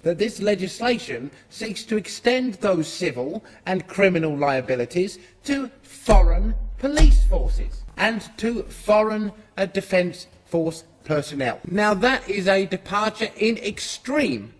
that this legislation seeks to extend those civil and criminal liabilities to foreign police forces and to foreign defence force personnel. Now, that is a departure in extreme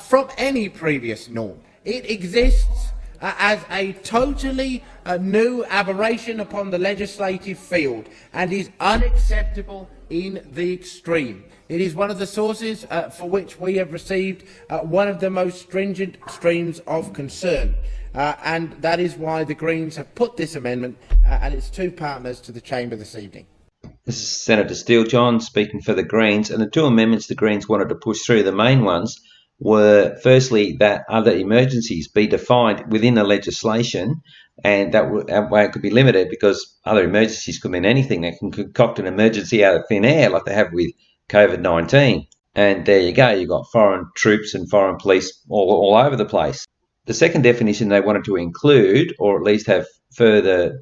from any previous norm. It exists as a totally new aberration upon the legislative field and is unacceptable in the extreme. It is one of the sources for which we have received one of the most stringent streams of concern, and that is why the Greens have put this amendment and its two partners to the chamber this evening. This is Senator Steele-John speaking for the Greens, and the two amendments the Greens wanted to push through, the main ones, were firstly that other emergencies be defined within the legislation, and that way it could be limited, because other emergencies could mean anything. They can concoct an emergency out of thin air like they have with COVID-19. And there you go, you've got foreign troops and foreign police all over the place. The second definition they wanted to include, or at least have further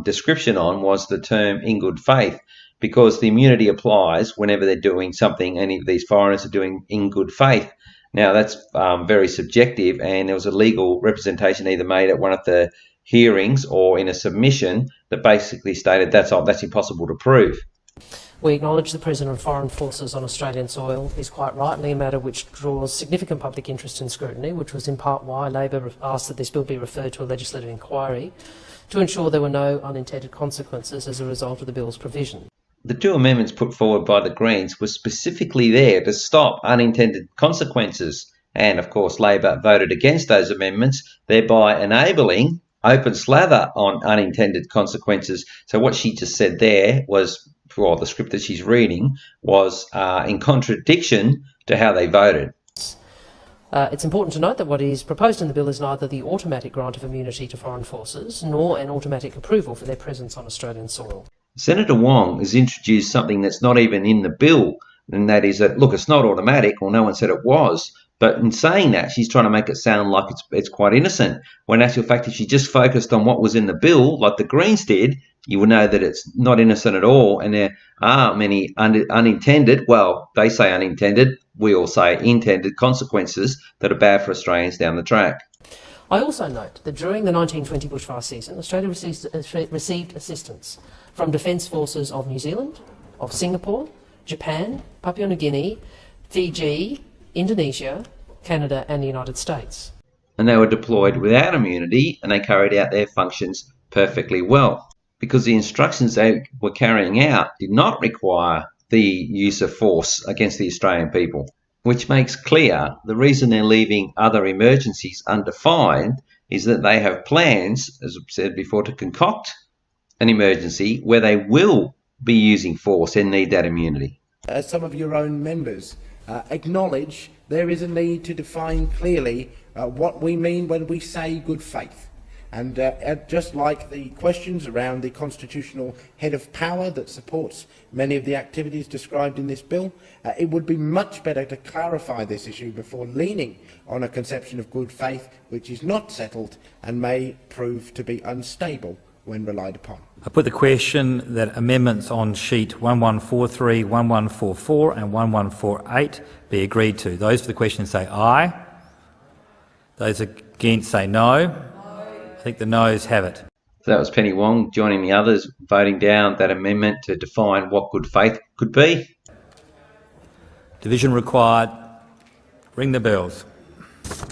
description on, was the term in good faith, because the immunity applies whenever they're doing something any of these foreigners are doing in good faith. Now, that's very subjective, and there was a legal representation either made at one of the hearings or in a submission that basically stated that's impossible to prove. We acknowledge the presence of foreign forces on Australian soil is quite rightly a matter which draws significant public interest and scrutiny, which was in part why Labor asked that this bill be referred to a legislative inquiry to ensure there were no unintended consequences as a result of the bill's provision. The two amendments put forward by the Greens were specifically there to stop unintended consequences, and of course Labor voted against those amendments, thereby enabling open slather on unintended consequences. So what she just said there was, or the script that she's reading, was in contradiction to how they voted. It's important to note that what is proposed in the bill is neither the automatic grant of immunity to foreign forces nor an automatic approval for their presence on Australian soil. Senator Wong has introduced something that's not even in the bill, and that is that, look, it's not automatic, or no one said it was, but in saying that, she's trying to make it sound like it's quite innocent, when in actual fact, if she just focused on what was in the bill, like the Greens did, you would know that it's not innocent at all, and there are many unintended, well, they say unintended, we all say intended consequences that are bad for Australians down the track. I also note that during the 1920 bushfire season, Australia received assistance from Defence Forces of New Zealand, of Singapore, Japan, Papua New Guinea, Fiji, Indonesia, Canada and the United States. And they were deployed without immunity, and they carried out their functions perfectly well, because the instructions they were carrying out did not require the use of force against the Australian people, which makes clear the reason they're leaving other emergencies undefined is that they have plans, as I've said before, to concoct an emergency where they will be using force and need that immunity. As some of your own members acknowledge, there is a need to define clearly what we mean when we say good faith. And just like the questions around the constitutional head of power that supports many of the activities described in this bill, it would be much better to clarify this issue before leaning on a conception of good faith which is not settled and may prove to be unstable when relied upon. I put the question that amendments on sheet 1143, 1144 and 1148 be agreed to. Those for the question say aye. Those against say no. I think the noes have it. So that was Penny Wong joining the others, voting down that amendment to define what good faith could be. Division required. Ring the bells.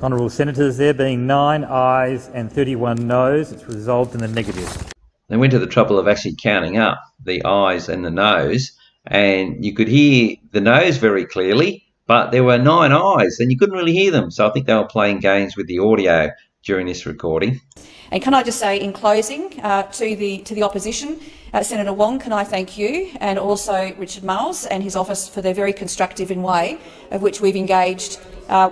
Honourable Senators, there being 9 ayes and 31 noes, it's resolved in the negative. They went to the trouble of actually counting up the ayes and the noes, and you could hear the noes very clearly, but there were 9 ayes and you couldn't really hear them. So I think they were playing games with the audio during this recording. And can I just say in closing to the opposition, Senator Wong, can I thank you and also Richard Marles and his office for their very constructive way of which we've engaged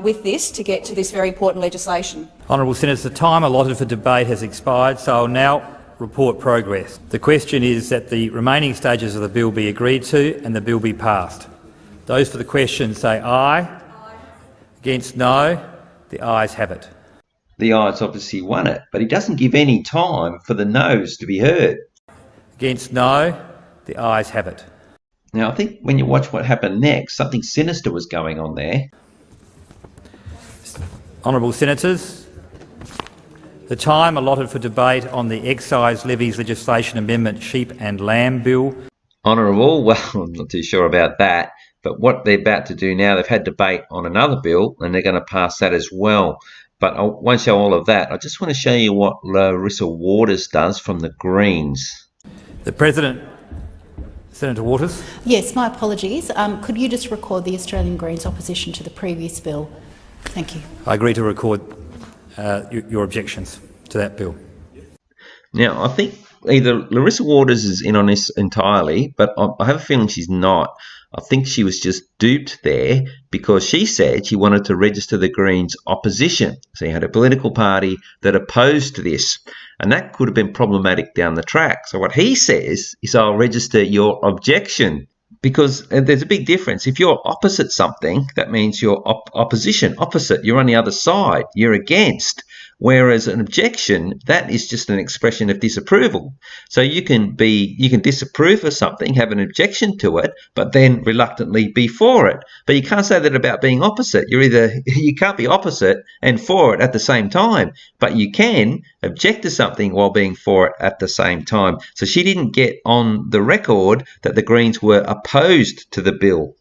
with this to get to this very important legislation. Honourable Senators, the time allotted for debate has expired, so I'll now report progress. The question is that the remaining stages of the bill be agreed to and the bill be passed. Those for the question say aye. Aye. Against no. The ayes have it. The ayes obviously won it, but he doesn't give any time for the noes to be heard. Against no. The ayes have it. Now, I think when you watch what happened next, something sinister was going on there. Honourable Senators, the time allotted for debate on the Excise Levies Legislation Amendment Sheep and Lamb Bill. Honourable, well, I'm not too sure about that, but what they're about to do now, they've had debate on another bill and they're going to pass that as well. But I won't show all of that. I just want to show you what Larissa Waters does from the Greens. The President. Senator Waters. Yes, my apologies. Could you just record the Australian Greens opposition to the previous bill? Thank you. I agree to record your objections to that bill. Now, I think either Larissa Waters is in on this entirely, but I have a feeling she's not. I think she was just duped there because she said she wanted to register the Greens' opposition. So you had a political party that opposed to this, and that could have been problematic down the track. So what he says is, I'll register your objection, because there's a big difference. If you're opposite something, that means you're opposition, opposite. You're on the other side. You're against. Whereas an objection, that is just an expression of disapproval. So you can disapprove of something, have an objection to it, but then reluctantly be for it. But you can't say that about being opposite. You can't be opposite and for it at the same time, but you can object to something while being for it at the same time. So she didn't get on the record that the Greens were opposed to the bill.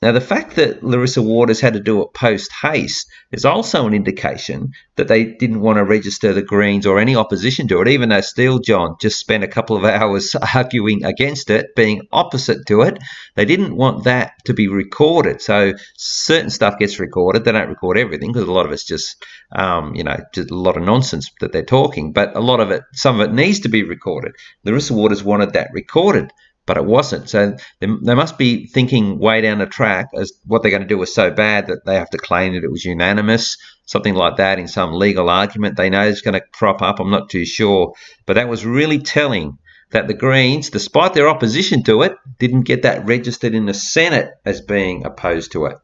Now, the fact that Larissa Waters had to do it post-haste is also an indication that they didn't want to register the Greens or any opposition to it, even though Steele-John just spent a couple of hours arguing against it, being opposite to it. They didn't want that to be recorded. So certain stuff gets recorded. They don't record everything because a lot of it's just, just a lot of nonsense that they're talking. But a lot of it, some of it needs to be recorded. Larissa Waters wanted that recorded, but it wasn't. So they must be thinking way down the track as what they're going to do was so bad that they have to claim that it was unanimous, something like that in some legal argument they know is going to crop up. I'm not too sure. But that was really telling that the Greens, despite their opposition to it, didn't get that registered in the Senate as being opposed to it.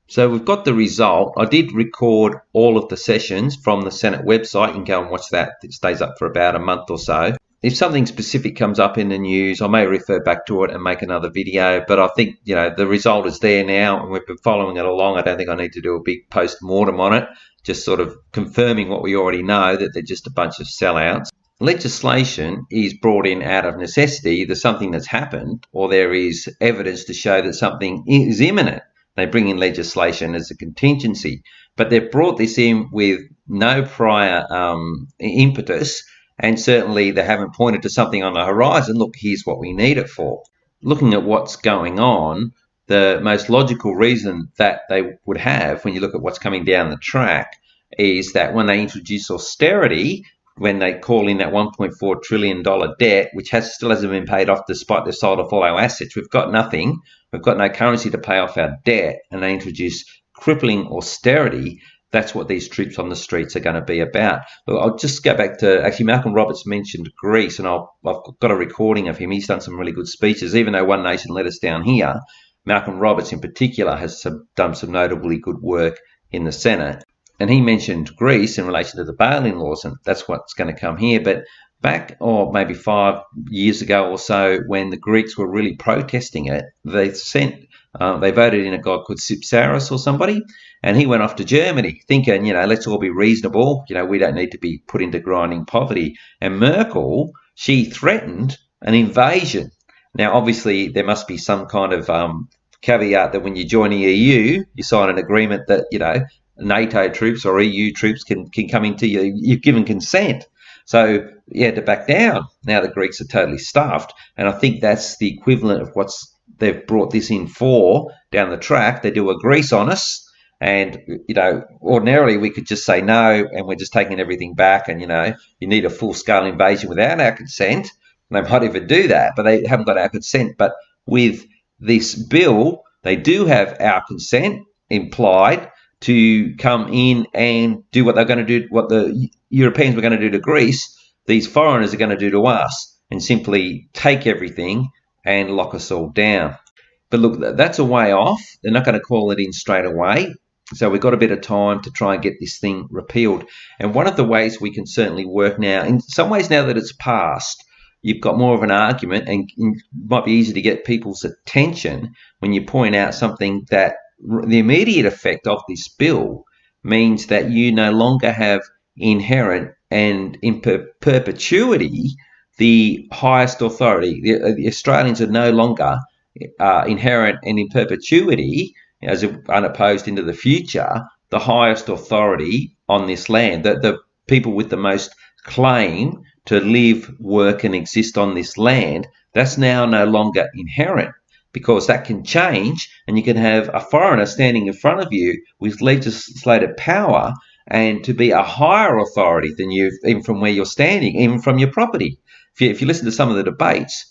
So we've got the result. I did record all of the sessions from the Senate website. You can go and watch that. It stays up for about a month or so. If something specific comes up in the news, I may refer back to it and make another video. But I think, the result is there now and we've been following it along. I don't think I need to do a big post-mortem on it, just sort of confirming what we already know, that they're just a bunch of sellouts. Legislation is brought in out of necessity. There's something that's happened or there is evidence to show that something is imminent. They bring in legislation as a contingency. But they've brought this in with no prior impetus. And certainly they haven't pointed to something on the horizon. Look, here's what we need it for. Looking at what's going on, the most logical reason that they would have when you look at what's coming down the track is that when they introduce austerity, when they call in that $1.4 trillion debt, which still hasn't been paid off despite they've sold off all our assets, we've got nothing, we've got no currency to pay off our debt, and they introduce crippling austerity. That's what these troops on the streets are going to be about. But I'll just go back to, actually, Malcolm Roberts mentioned Greece, and I've got a recording of him. He's done some really good speeches. Even though One Nation let us down here, Malcolm Roberts in particular has done some notably good work in the Senate. And he mentioned Greece in relation to the bail-in laws, and that's what's going to come here. But back, or maybe 5 years ago or so, when the Greeks were really protesting it, they voted in a guy called Tsipras or somebody, and he went off to Germany thinking, let's all be reasonable. We don't need to be put into grinding poverty. And Merkel, she threatened an invasion. Now, obviously, there must be some kind of caveat that when you join the EU, you sign an agreement that, NATO troops or EU troops can come into you. You've given consent. So you had to back down. Now the Greeks are totally stuffed. And I think that's the equivalent of they've brought this in for down the track. They do a Greece on us. And, ordinarily we could just say no, and we're just taking everything back. And, you need a full-scale invasion without our consent. And they might even do that, but they haven't got our consent. But with this bill, they do have our consent implied to come in and do what they're going to do, what the Europeans were going to do to Greece, these foreigners are going to do to us, and simply take everything and lock us all down. But look, that's a way off. They're not going to call it in straight away. So we've got a bit of time to try and get this thing repealed. And one of the ways we can certainly work now, in some ways now that it's passed, you've got more of an argument, and it might be easy to get people's attention when you point out something that the immediate effect of this bill means that you no longer have inherent and in perpetuity the highest authority. The Australians are no longer inherent and in perpetuity, as unopposed into the future, the highest authority on this land. The people with the most claim to live, work and exist on this land, that's now no longer inherent, because that can change, and you can have a foreigner standing in front of you with legislative power and to be a higher authority than you, even from where you're standing, even from your property. If you listen to some of the debates,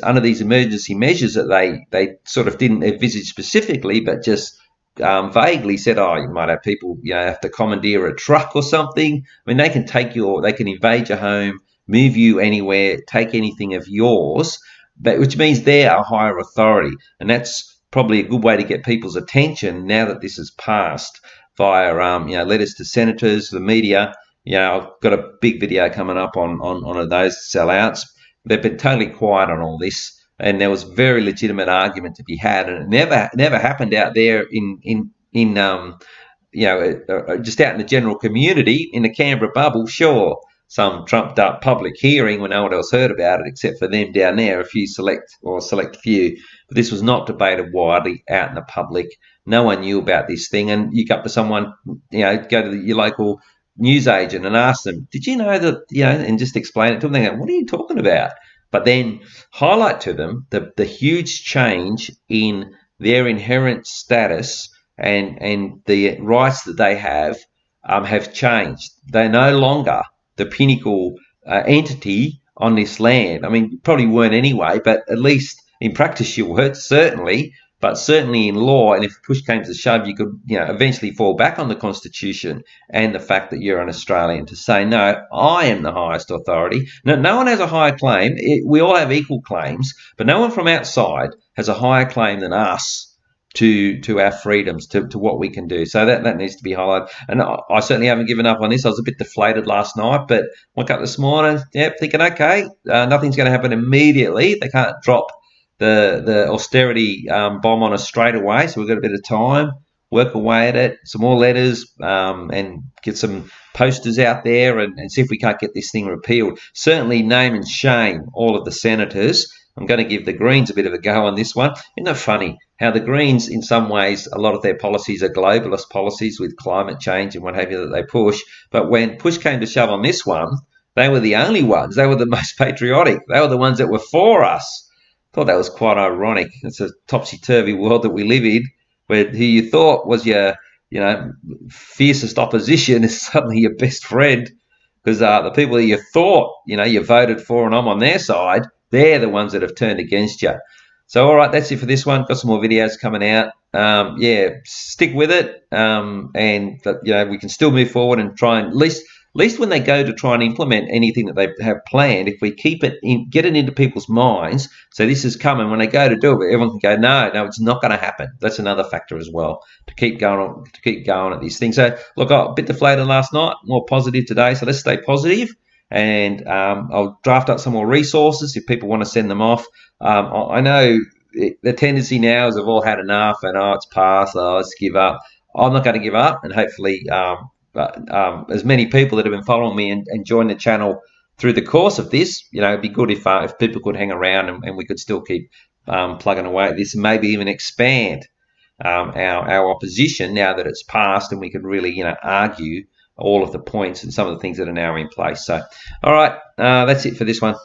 under these emergency measures that they sort of didn't envisage specifically, but just vaguely said, oh, you might have people, have to commandeer a truck or something. I mean, they can they can invade your home, move you anywhere, take anything of yours, which means they're a higher authority. And that's probably a good way to get people's attention now that this has passed via, letters to senators, the media. I've got a big video coming up on those sellouts. They've been totally quiet on all this, and there was very legitimate argument to be had, and it never happened out there just out in the general community in the Canberra bubble. Sure, some trumped up public hearing when no one else heard about it except for them down there, a select few. But this was not debated widely out in the public. No one knew about this thing, and you go up to someone, go to your local newsagent and ask them, did you know that, and just explain it to them. They go, what are you talking about? But then highlight to them the huge change in their inherent status and the rights that they have changed. They're no longer the pinnacle entity on this land. I mean, you probably weren't anyway, but at least in practice you were, certainly. But certainly in law, and if push came to shove, you could, eventually fall back on the Constitution and the fact that you're an Australian to say, no, I am the highest authority. No one has a higher claim. We all have equal claims, but no one from outside has a higher claim than us to our freedoms, to what we can do. So that needs to be highlighted. And I certainly haven't given up on this. I was a bit deflated last night, but woke up this morning, thinking, okay, nothing's going to happen immediately. They can't drop the austerity bomb on us straight away, so we've got a bit of time, work away at it, some more letters, and get some posters out there and see if we can't get this thing repealed. Certainly name and shame all of the senators. I'm going to give the Greens a bit of a go on this one. Isn't it funny how the Greens, in some ways, a lot of their policies are globalist policies with climate change and what have you that they push, but when push came to shove on this one, they were the only ones. They were the most patriotic. They were the ones that were for us. Thought that was quite ironic. It's a topsy-turvy world that we live in, where who you thought was your, fiercest opposition is suddenly your best friend, because the people that you thought, you voted for and I'm on their side, they're the ones that have turned against you. So, all right, that's it for this one. Got some more videos coming out. Stick with it, and we can still move forward and try and at least when they go to try and implement anything that they have planned, if we keep it get it into people's minds, so this is coming, when they go to do it, everyone can go, no, it's not going to happen. That's another factor as well, to keep going at these things. So, look, I was a bit deflated last night, more positive today, so let's stay positive. And I'll draft up some more resources if people want to send them off. I know the tendency now is they've all had enough and, it's passed, let's give up. I'm not going to give up, and hopefully as many people that have been following me and joined the channel through the course of this, it'd be good if people could hang around and we could still keep plugging away at this, and maybe even expand our opposition now that it's passed, and we could really argue all of the points and some of the things that are now in place. So, all right, that's it for this one.